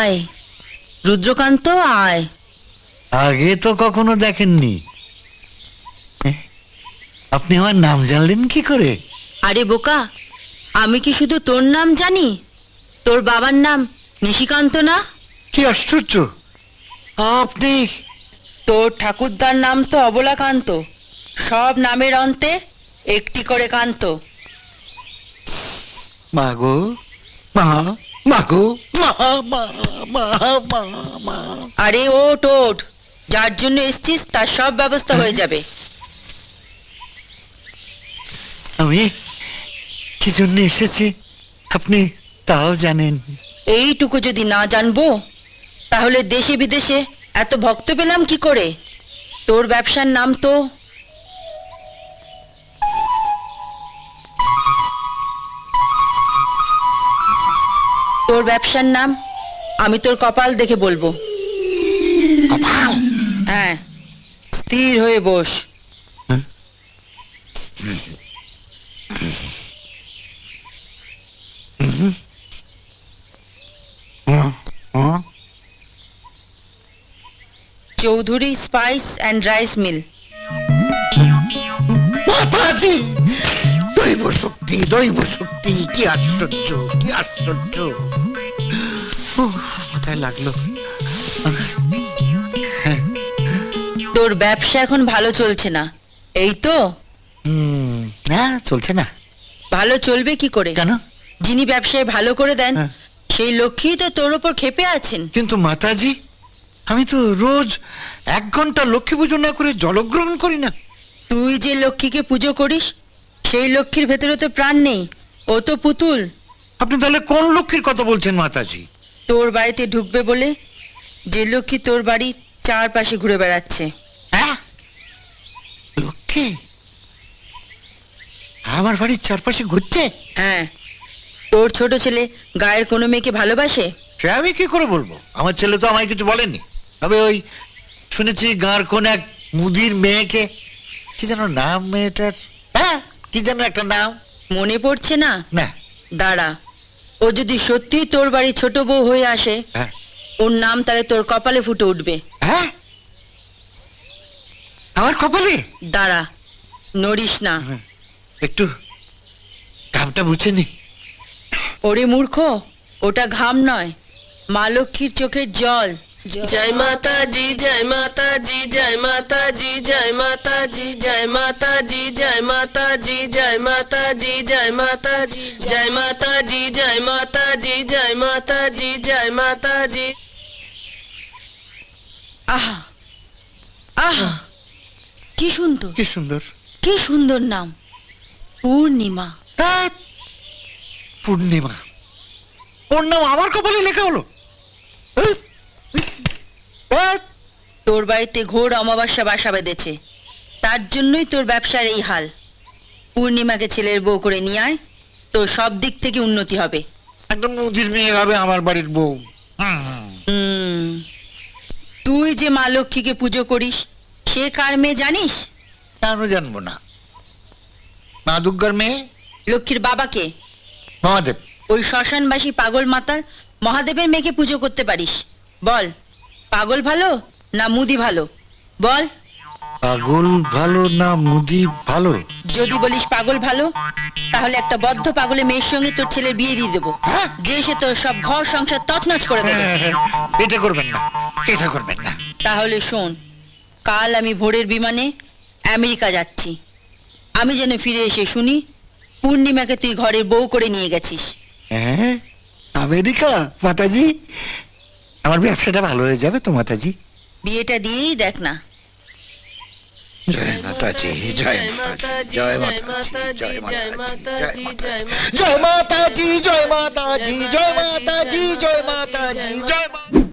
আয় রুদ্রকান্ত, আয়। আগে তো কখনো দেখেননি। আপনি আমার নাম জানলেন কি করে? আরে বোকা, আমি কি শুধু তোর নাম জানি? তোর বাবার নাম নিশিকান্ত না? কি আশ্চর্য! আপনি তোর ঠাকুরদার নাম তো অবলাকান্ত। সব নামের অন্তে একটি করে কান্ত। মাগো, মা, মাগো, মা, মা, মা, মা, মা। আরে ওঠ ওঠ, যার জন্য এসছিস তার সব ব্যবস্থা হয়ে যাবে। আমি কি জন্য এসেছি আপনি তাও জানেন? এইটুকু যদি না জানবো তাহলে দেশে বিদেশে এত ভক্ত পেলাম কি করে? তোর ব্যবসার নাম তো তোর ব্যবসার নাম আমি তোর কপাল দেখে বলবো। কপাল? হ্যাঁ, স্থির হয়ে বস। Chowdhury spice and rice mill. মাতাজি! দৈব শক্তি, দৈব শক্তি! কি আশ্চর্য, কি আশ্চর্য! কোথায় লাগলো? তোর ব্যবসা এখন ভালো চলছে না, এই তো? না, চলছে না। ভালো চলবে কি করে? কেন? যিনি ব্যবসায় ভালো করে দেন হ্যাঁ। সেই লক্ষ্মী তো তোর উপর ক্ষেপে আছেন। কিন্তু মাতাজি, আমি তো রোজ 1 ঘন্টা লক্ষ্মী পুজো না করে জলগ্রহণ করি না। তুই যে লক্ষ্মীকে পুজো করিস সেই লক্ষ্মীর ভেতরে তো প্রাণ নেই, ও তো পুতুল। আপনি তাহলে কোন লক্ষ্মীর কথা বলছেন মাতাজি? তোর বাড়িতে ঢুকবে বলে যে লক্ষ্মী তোর বাড়ির চারপাশে ঘুরে বেড়াচ্ছে। হ্যাঁ, লক্ষ্মী আমার বাড়ির চারপাশে ঘুরছে? হ্যাঁ, তোর ছোট ছেলে গায়ের কোনো মেয়েকে ভালোবাসে? সে আমি কি করে বলবো? আমার ছেলে তো আমায় কিছু বলেনি। তবে ওই শুনেছি গাঁর কোন এক মুদির মেয়েকে, কি যেন নাম মেয়েটার, হ্যাঁ কি যেন একটা নাম। মনে পড়ছে না? না। দাঁড়া, ও যদি সত্যি তোর বাড়ি ছোট বউ হয়ে আসে, হ্যাঁ। ওর নাম তাহলে তোর কপালে ফুটে উঠবে। হ্যাঁ, আমার কপালে? দাঁড়া, নড়িস না। একটু ঘামটা মুছে নি। ওরে মূর্খ, ওটা ঘাম নয়, মা লক্ষ্মীর চোখের জল। জয় মাতাজি, জয় মাতাজি, জয় মাতাজি, জয় মাতাজি, জয় মাতাজি, জয় মাতাজি, জয় মাতাজি, জয় মাতাজি, জয় মাতাজি, জয় মাতাজি, জয় মাতাজি, জয় মাতাজি। আহা আহা, কি সুন্দর, কি সুন্দর! কি সুন্দর নাম, পূর্ণিমা। ধ্যাৎ, পূর্ণিমা! ওর নাম আমার কপালে লেখা হলো। ধ্যাৎ, তোর বাড়িতে ঘোর অমাবস্যা বাসা বেঁধেছে, তার জন্যই তোর ব্যবসার এই হাল। পূর্ণিমাকে ছেলের বউ করে নিয়ে আয়, তোর সব দিক থেকে উন্নতি হবে। একদম মুদির মেয়ে হবে আমার বাড়ির বউ। তুই যে মা লক্ষ্মীকে পুজো করিস সে কার মেয়ে জানিস? কেন জানবো না? মা দুর্গার মেয়ে। লক্ষ্মীর বাবাকে, মহাদেব। ওই শ্মশানবাসী পাগল মাতাল মহাদেবের মেয়েকে পুজো করতে পারিস? বল, পাগল ভালো না মুদি ভালো? বল। পাগল ভালো না মুদি ভালো? যদি বলিস পাগল ভালো, তাহলে একটা বদ্ধ পাগলের মেয়ের সঙ্গে তোর ছেলের বিয়ে দিয়ে দেবো, হ্যাঁ? যে সে তোর সব ঘর সংসার তছনছ করে দেবে। এটা করবেন না, এটা করবেন না। তাহলে শোন, কাল আমি ভোরের বিমানে আমেরিকা যাচ্ছি। আমি যেন ফিরে এসে শুনি পূর্ণিমাকে তুই ঘরের বউ করে নিয়ে গেছিস। হ্যাঁ, আমেরিকা? মাতাজি, আমার ব্যবসাটা ভালো হয়ে যাবে তো মাতাজি। বিয়েটা দিয়েই দেখ না। জয় মাতাজি, জয় মাতাজি, জয় মাতাজি, জয় মাতাজি, জয় মাতাজি, জয় মাতাজি, জয় মাতাজি, জয় মাতাজি, জয় মাতাজি, জয় মাতাজি।